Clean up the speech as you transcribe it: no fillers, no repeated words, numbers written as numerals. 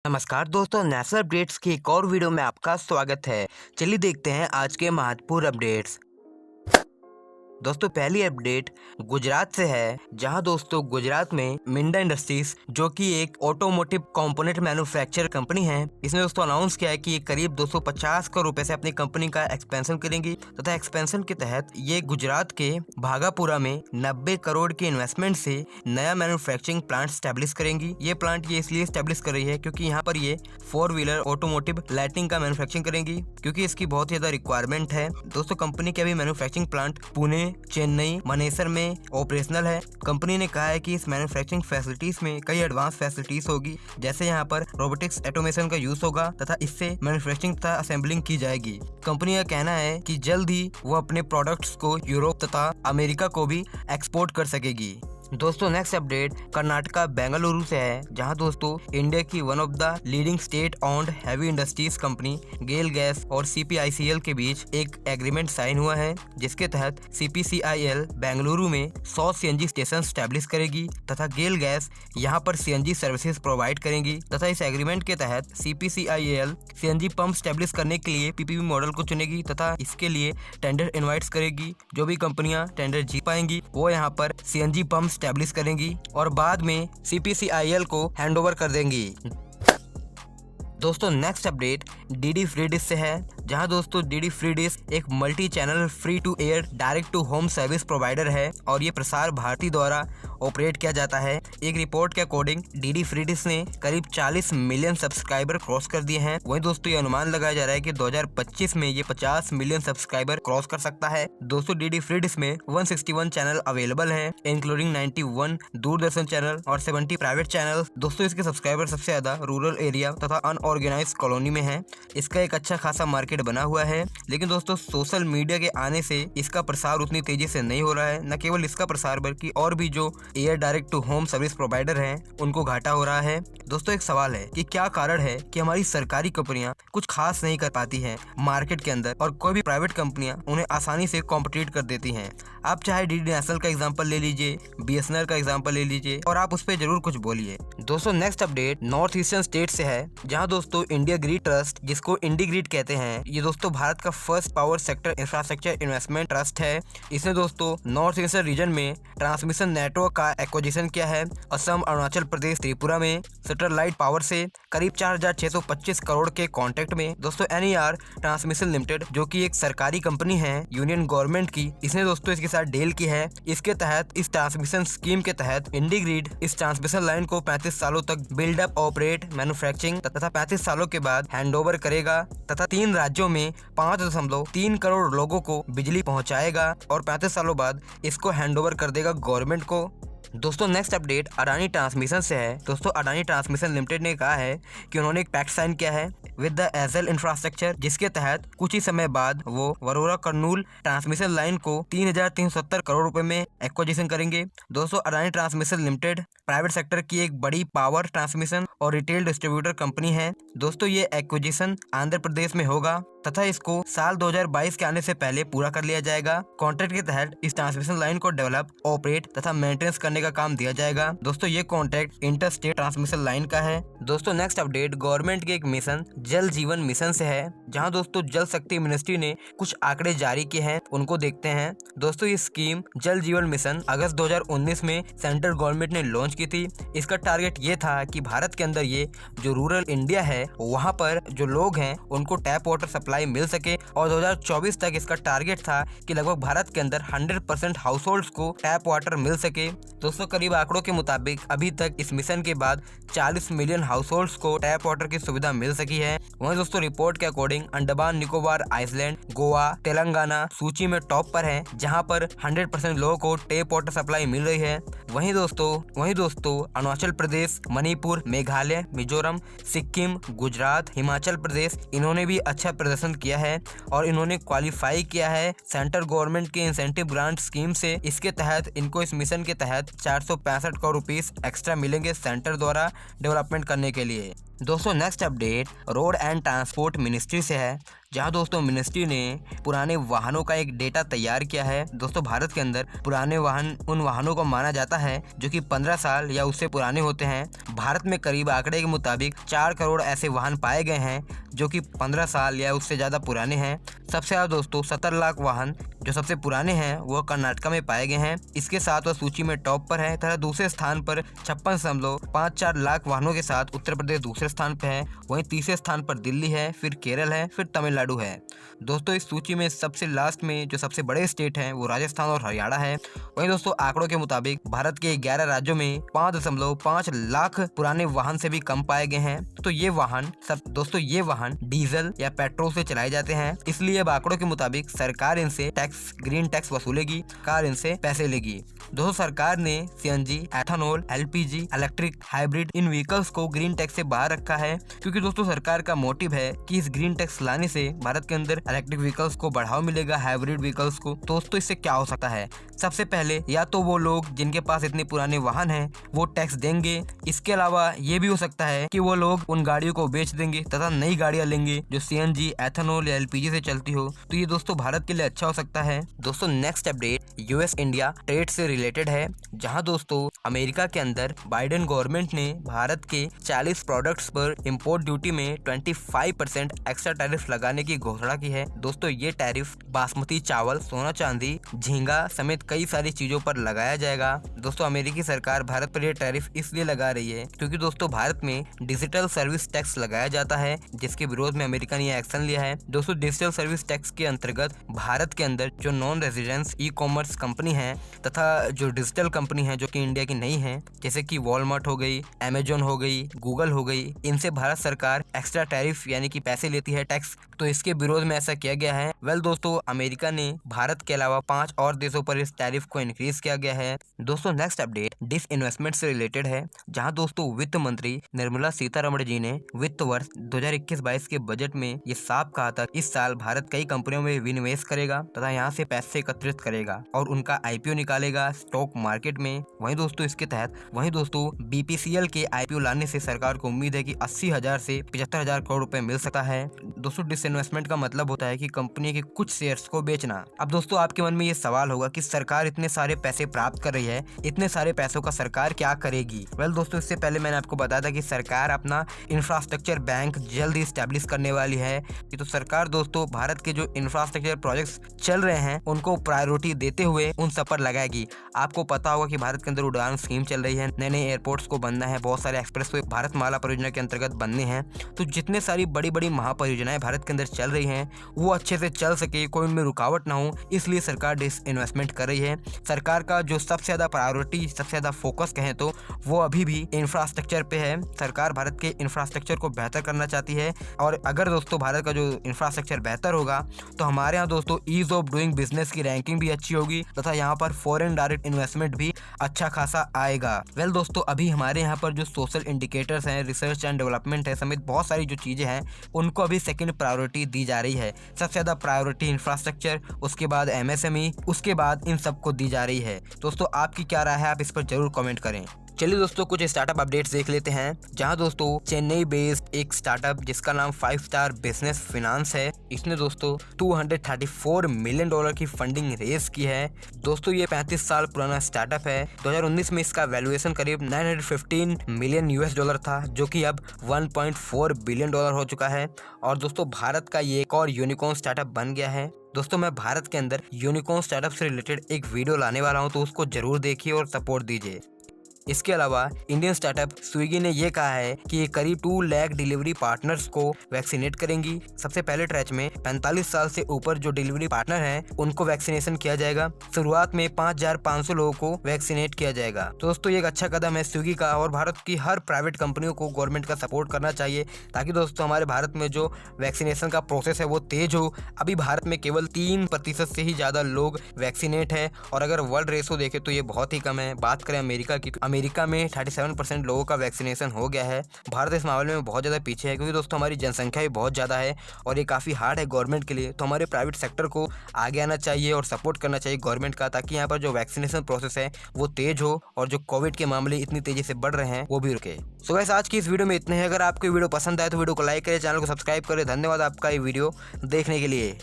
नमस्कार दोस्तों, national updates की एक और वीडियो में आपका स्वागत है। चलिए देखते हैं आज के महत्वपूर्ण अपडेट्स। दोस्तों पहली अपडेट गुजरात से है, जहां दोस्तों गुजरात में मिंडा इंडस्ट्रीज जो कि एक ऑटोमोटिव कंपोनेंट मैन्युफैक्चर कंपनी है, इसने दोस्तों अनाउंस किया है कि ये करीब 250 करोड़ रुपए से अपनी कंपनी का एक्सपेंशन करेंगी तथा एक्सपेंशन के तहत ये गुजरात के भागापुरा में 90 करोड़ की इन्वेस्टमेंट से नया मैन्युफैक्चरिंग प्लांट स्टैब्लिश करेंगी। ये प्लांट ये इसलिए स्टैब्लिश कर रही है क्योंकि यहाँ पर ये 4 व्हीलर ऑटोमोटिव लाइटिंग का मैन्युफैक्चरिंग करेंगी, क्योंकि इसकी बहुत ज्यादा रिक्वायरमेंट है। दोस्तों कंपनी के अभी मैन्युफैक्चरिंग प्लांट पुणे, चेन्नई, मनेसर में ऑपरेशनल है। कंपनी ने कहा है कि इस मैन्युफैक्चरिंग फैसिलिटीज में कई एडवांस फैसिलिटीज होगी, जैसे यहाँ पर रोबोटिक्स ऑटोमेशन का यूज होगा तथा इससे मैन्युफैक्चरिंग तथा असेंबलिंग की जाएगी। कंपनी का कहना है कि जल्द ही वो अपने प्रोडक्ट्स को यूरोप तथा अमेरिका को भी एक्सपोर्ट कर सकेगी। दोस्तों नेक्स्ट अपडेट कर्नाटका बेंगलुरु से है, जहां दोस्तों इंडिया की one of the leading state owned heavy industries company GAIL gas और CPICL के बीच एक एग्रीमेंट साइन हुआ है, जिसके तहत CPCIL बेंगलुरु में 100 CNG स्टेशन स्टैब्लिश करेगी तथा गेल गैस यहां पर CNG सर्विसेज प्रोवाइड करेंगी तथा इस एग्रीमेंट के तहत CPCIL CNG पंप स्टैब्लिश करने के लिए PPP मॉडल को चुनेगी तथा इसके लिए टेंडर इनवाइट्स करेगी। जो भी कंपनियां टेंडर जीत पाएंगी वो यहां पर CNG पंप स्टैब्लिश करेंगी और बाद में CPCIL को हैंडओवर कर देंगी। दोस्तों next update DD free dish से है, जहां दोस्तों DD फ्री डिश एक multi channel free to air direct to home service provider है और ये प्रसार भारती द्वारा ऑपरेट किया जाता है। एक रिपोर्ट के अकॉर्डिंग DD फ्री डिश ने करीब 40 मिलियन सब्सक्राइबर क्रॉस कर दिए हैं। वहीं दोस्तों ये अनुमान लगाया जा रहा है कि 2025 में ये 50 मिलियन सब्सक्राइबर क्रॉस कर सकता है। दोस्तों DD फ्री डिश में 161 चैनल अवेलेबल है, इंक्लूडिंग 91 दूरदर्शन चैनल और 70 प्राइवेट चैनल। दोस्तों इसके सब्सक्राइबर सबसे ज्यादा रूरल एरिया तथा अनऑर्गेनाइज्ड कॉलोनी में है। इसका एक अच्छा खासा मार्केट बना हुआ है, लेकिन दोस्तों सोशल मीडिया के आने से इसका प्रसार उतनी तेजी से नहीं हो रहा है। न केवल इसका प्रसार बल्कि और भी जो air direct to home service provider हैं उनको घाटा हो रहा है। दोस्तों एक सवाल है कि क्या कारण है कि हमारी सरकारी कंपनियां कुछ खास नहीं कर पाती हैं मार्केट के अंदर और कोई भी प्राइवेट कंपनियां उन्हें आसानी से कॉम्पिटिट कर देती हैं। आप चाहे DD नेशनल का एग्जांपल ले लीजिए, BSNL का एग्जांपल ले लीजिए और आप उस पर जरूर कुछ बोलिए। दोस्तों next update north eastern state से है, जहां दोस्तों इंडिया ग्रिड ट्रस्ट, जिसको इंडीग्रिड कहते हैं, ये दोस्तों भारत का first power sector infrastructure investment trust है। इसने दोस्तों नॉर्थ ईस्टर्न रीजन में ट्रांसमिशन नेटवर्क का एक्विजिशन किया है। असम, अरुणाचल प्रदेश, त्रिपुरा में सैटेलाइट पावर से करीब 4625 करोड़ के कॉन्ट्रैक्ट में दोस्तों NER ट्रांसमिशन लिमिटेड, जो कि एक सरकारी कंपनी है यूनियन गवर्नमेंट की, इसने दोस्तों इसके साथ डील की है। इसके तहत इस ट्रांसमिशन स्कीम के तहत इंडीग्रिड इस ट्रांसमिशन लाइन को 35 सालों तक बिल्डअप, ऑपरेट, मैन्युफैक्चरिंग तथा 35 सालों के बाद हैंडओवर करेगा तथा 3 राज्यों में 5.3 करोड़ लोगों को बिजली पहुंचाएगा और 35 सालों बाद इसको हैंडओवर कर देगा गवर्नमेंट को। दोस्तों नेक्स्ट अपडेट अडानी ट्रांसमिशन से है। दोस्तों अडानी ट्रांसमिशन लिमिटेड ने कहा है कि उन्होंने एक पैक्ट साइन किया है विद द एजल इंफ्रास्ट्रक्चर, जिसके तहत कुछ ही समय बाद वो वरोरा कर्नूल ट्रांसमिशन लाइन को 3,370 करोड़ रुपए में एक्विजिशन करेंगे। दोस्तों Adani transmission limited private sector की एक बड़ी पावर ट्रांसमिशन और रिटेल डिस्ट्रीब्यूटर कंपनी है। दोस्तों ये एक्विजिशन आंध्र प्रदेश में होगा तथा इसको साल 2022 के आने से पहले पूरा कर लिया जाएगा। कॉन्ट्रैक्ट के तहत इस ट्रांसमिशन लाइन को डेवलप, ऑपरेट तथा मेंटेनेंस करने का काम दिया जाएगा। दोस्तों ये contract inter state transmission line का है। दोस्तों नेक्स्ट अपडेट गवर्नमेंट के एक मिशन जल जीवन मिशन से है, जहां दोस्तों जल शक्ति मिनिस्ट्री ने कुछ आंकड़े जारी किए हैं, उनको देखते हैं। दोस्तों ये स्कीम जल जीवन मिशन अगस्त 2019 में सेंट्रल गवर्नमेंट ने लॉन्च की थी। इसका टारगेट ये था कि भारत के अंदर ये जो रूरल इंडिया है वहाँ पर जो लोग हैं उनको टैप वाटर सप्लाई मिल सके और 2024 तक इसका टारगेट था कि लगभग भारत के अंदर 100% हाउस होल्ड्स को टैप वाटर मिल सके। दोस्तों करीब आंकड़ों के मुताबिक अभी तक इस मिशन के बाद 40 मिलियन हाउस होल्ड्स को टैप वाटर की सुविधा मिल सकी है। वहीं दोस्तों रिपोर्ट के अकॉर्डिंग अंडमान निकोबार, आइसलैंड, गोवा, तेलंगाना सूची में टॉप पर है, जहां पर 100% लोगों को टैप वाटर सप्लाई मिल रही है। वहीं दोस्तों अरुणाचल प्रदेश, मणिपुर, मेघालय, मिजोरम, सिक्किम, गुजरात, हिमाचल प्रदेश, इन्होंने भी अच्छा प्रदर्शन किया है और इन्होंने क्वालिफाई किया है सेंट्रल गवर्नमेंट के इंसेंटिव ग्रांट स्कीम से। इसके तहत इनको इस मिशन के तहत 465 करोड़ रुपीस एक्स्ट्रा मिलेंगे सेंटर द्वारा डेवलपमेंट करने के लिए। दोस्तों next update road and transport ministry से है, जहां दोस्तों मिनिस्ट्री ने पुराने वाहनों का एक डेटा तैयार किया है। दोस्तों भारत के अंदर पुराने वाहन उन वाहनों को माना जाता है जो कि 15 साल या उससे पुराने होते हैं। भारत में करीब आंकड़े के मुताबिक 4 करोड़ ऐसे वाहन पाए गए हैं जो कि 15 साल या उससे ज़्यादा पुराने हैं। सबसे ज़्यादा दोस्तों 70 लाख वाहन जो सबसे पुराने हैं वो कर्नाटक में पाए गए हैं। इसके साथ वह सूची में टॉप पर है, तथा दूसरे स्थान पर 56.54 लाख वाहनों के साथ उत्तर प्रदेश दूसरे स्थान पर है। वहीं तीसरे स्थान पर दिल्ली है, फिर केरल है, फिर तमिलनाडु है। दोस्तों इस सूची में सबसे लास्ट में जो सबसे बड़े स्टेट हैं वो राजस्थान और हरियाणा है। वहीं दोस्तों आंकड़ों के मुताबिक भारत के 11 राज्यों में 5.5 लाख पुराने वाहन से भी कम पाए गए हैं। तो ये वाहन डीजल या पेट्रोल से चलाए जाते हैं, इसलिए अब आंकड़ों के मुताबिक सरकार इनसे ग्रीन टैक्स वसूलेगी, कार इनसे पैसे लेगी। दोस्तों सरकार ने CNG, ethanol, LPG, electric, hybrid in vehicles को ग्रीन टैक्स से बाहर रखा है, क्योंकि दोस्तों सरकार का मोटिव है कि इस ग्रीन टैक्स लाने से भारत के अंदर इलेक्ट्रिक व्हीकल्स को बढ़ावा मिलेगा, हाइब्रिड व्हीकल्स को। दोस्तों इससे क्या हो सकता है, सबसे पहले या तो वो लोग जिनके पास इतने पुराने वाहन हैं वो टैक्स देंगे। इसके अलावा ये भी हो सकता है कि वो लोग उन गाड़ियों को बेच देंगे तथा नई गाड़ियां लेंगे जो सीएनजी, एथेनॉल या एलपीजी से चलती हो। तो ये दोस्तों भारत के लिए अच्छा हो सकता है। दोस्तों next update US India trade से रिलेटेड है, जहां दोस्तों अमेरिका के अंदर बाइडेन गवर्नमेंट ने भारत के 40 प्रोडक्ट्स पर इंपोर्ट ड्यूटी में 25% एक्स्ट्रा टैरिफ लगाने की घोषणा की है। दोस्तों ये टैरिफ बासमती चावल, सोना चांदी, झींगा समेत कई सारी चीजों पर लगाया जाएगा। दोस्तों अमेरिकी सरकार भारत पर यह टैरिफ इसलिए लगा रही है क्योंकि दोस्तों भारत में डिजिटल सर्विस टैक्स लगाया जाता है, जिसके विरोध में अमेरिका ने एक्शन लिया है। दोस्तों डिजिटल सर्विस टैक्स के अंतर्गत भारत के अंदर जो non residence e commerce company है तथा जो डिजिटल कंपनी है जो कि इंडिया की नहीं है, जैसे कि वॉलमार्ट हो गई, अमेजोन हो गई, गूगल हो गई, इनसे भारत सरकार एक्स्ट्रा टैरिफ यानी कि पैसे लेती है, टैक्स। तो इसके विरोध में ऐसा किया गया है। दोस्तों अमेरिका ने भारत के अलावा 5 और देशों पर इस टैरिफ को इंक्रीज किया गया है। दोस्तों नेक्स्ट अपडेट डिसइन्वेस्टमेंट से रिलेटेड है, जहां दोस्तों वित्त मंत्री निर्मला सीतारमण जी ने वित्त वर्ष 2021-22 के बजट में ये साफ कहा था इस साल भारत कई कंपनियों में विनिवेश करेगा तथा यहाँ से पैसे एकत्रित करेगा और उनका आईपीओ निकालेगा स्टॉक मार्केट में। वहीं दोस्तों बीपीसीएल के आईपीओ लाने से सरकार को उम्मीद है कि 80,000 से 75,000 करोड़ रुपए मिल सकता है। दोस्तों डिसइन्वेस्टमेंट का मतलब होता है कि कंपनी के कुछ शेयर्स को बेचना। अब दोस्तों आपके मन में ये सवाल होगा कि सरकार इतने सारे पैसे प्राप्त कर रही है, इतने सारे पैसों का सरकार क्या करेगी। दोस्तों इससे पहले मैंने आपको बताया था कि सरकार अपना इंफ्रास्ट्रक्चर बैंक जल्द ही स्टैब्लिश करने वाली है। तो सरकार दोस्तों भारत के जो इंफ्रास्ट्रक्चर प्रोजेक्ट्स चल रहे हैं उनको प्रायोरिटी देते हुए उन सब पर लगाएगी। आपको पता होगा कि भारत के अंदर उड़ान स्कीम चल रही है, नए नए एयरपोर्ट्स को बनना है, बहुत सारे एक्सप्रेसवे भारतमाला परियोजना के अंतर्गत बनने हैं। तो जितने सारी बड़ी बड़ी महापरियोजनाएं भारत के अंदर चल रही हैं वो अच्छे से चल सके, कोई उनमें रुकावट ना हो, इसलिए सरकार डिसइन्वेस्टमेंट कर रही है। सरकार का जो सबसे ज्यादा प्रायोरिटी, सबसे ज्यादा फोकस कहें तो वो अभी भी इंफ्रास्ट्रक्चर पे है। सरकार भारत के इंफ्रास्ट्रक्चर को बेहतर करना चाहती है, और अगर दोस्तों भारत का जो इंफ्रास्ट्रक्चर बेहतर होगा तो हमारे यहाँ दोस्तों ईज ऑफ डूइंग बिजनेस की रैंकिंग भी अच्छी होगी तथा यहाँ पर फॉरेन डायरेक्ट इन्वेस्टमेंट भी अच्छा खासा आएगा। दोस्तों अभी हमारे यहाँ पर जो सोशल इंडिकेटर्स हैं, रिसर्च एंड डेवलपमेंट है समेत बहुत सारी जो चीजें हैं उनको अभी सेकंड प्रायोरिटी दी जा रही है। सबसे ज्यादा प्रायोरिटी इंफ्रास्ट्रक्चर, उसके बाद एमएसएमई, उसके बाद इन सबको दी जा रही है। दोस्तों आपकी क्या राय है, आप इस पर जरूर कमेंट करें। चलिए दोस्तों कुछ स्टार्टअप अपडेट्स देख लेते हैं, जहां दोस्तों चेन्नई बेस्ड एक स्टार्टअप जिसका नाम 5 स्टार बिजनेस फाइनेंस है, इसने दोस्तों $234 मिलियन की फंडिंग रेज की है। दोस्तों ये 35 साल पुराना स्टार्टअप है। 2019 में इसका वैल्यूएशन करीब $915 मिलियन था, जो कि अब $1.4 बिलियन हो चुका है। और दोस्तों भारत का ये एक और यूनिकॉर्न स्टार्टअप बन गया है। दोस्तों मैं भारत के अंदर यूनिकॉर्न स्टार्टअप से रिलेटेड एक वीडियो लाने वाला हूं, तो उसको जरूर देखिए और सपोर्ट दीजिए। इसके अलावा इंडियन स्टार्टअप स्विगी ने ये कहा है कि ये करीब 2 लाख डिलीवरी पार्टनर्स को वैक्सीनेट करेंगी। सबसे पहले ट्रैच में 45 साल से ऊपर जो डिलीवरी पार्टनर हैं उनको वैक्सीनेशन किया जाएगा। शुरुआत में 5,500 लोगों को वैक्सीनेट किया जाएगा। तो दोस्तों ये एक अच्छा कदम है स्विगी का, और भारत की हर प्राइवेट कंपनियों को गवर्नमेंट का सपोर्ट करना चाहिए, ताकि दोस्तों हमारे भारत में जो वैक्सीनेशन का प्रोसेस है वो तेज हो। अभी भारत में केवल 3% से ही ज्यादा लोग वैक्सीनेट है, और अगर वर्ल्ड रेशो देखे तो ये बहुत ही कम है। बात करें अमेरिका की, अमेरिका में 37% लोगों का वैक्सीनेशन हो गया है। भारत इस मामले में बहुत ज़्यादा पीछे है, क्योंकि दोस्तों हमारी जनसंख्या भी बहुत ज़्यादा है और ये काफ़ी हार्ड है गवर्नमेंट के लिए। तो हमारे प्राइवेट सेक्टर को आगे आना चाहिए और सपोर्ट करना चाहिए गवर्नमेंट का, ताकि यहाँ पर जो वैक्सीनेशन प्रोसेस है वो तेज़ हो और जो कोविड के मामले इतनी तेज़ी से बढ़ रहे हैं वो भी रुके। सो गाइस, आज की इस वीडियो में इतने हैं। अगर आपको वीडियो पसंद आए तो वीडियो को लाइक करें, चैनल को सब्सक्राइब करें। धन्यवाद आपका ये वीडियो देखने के लिए।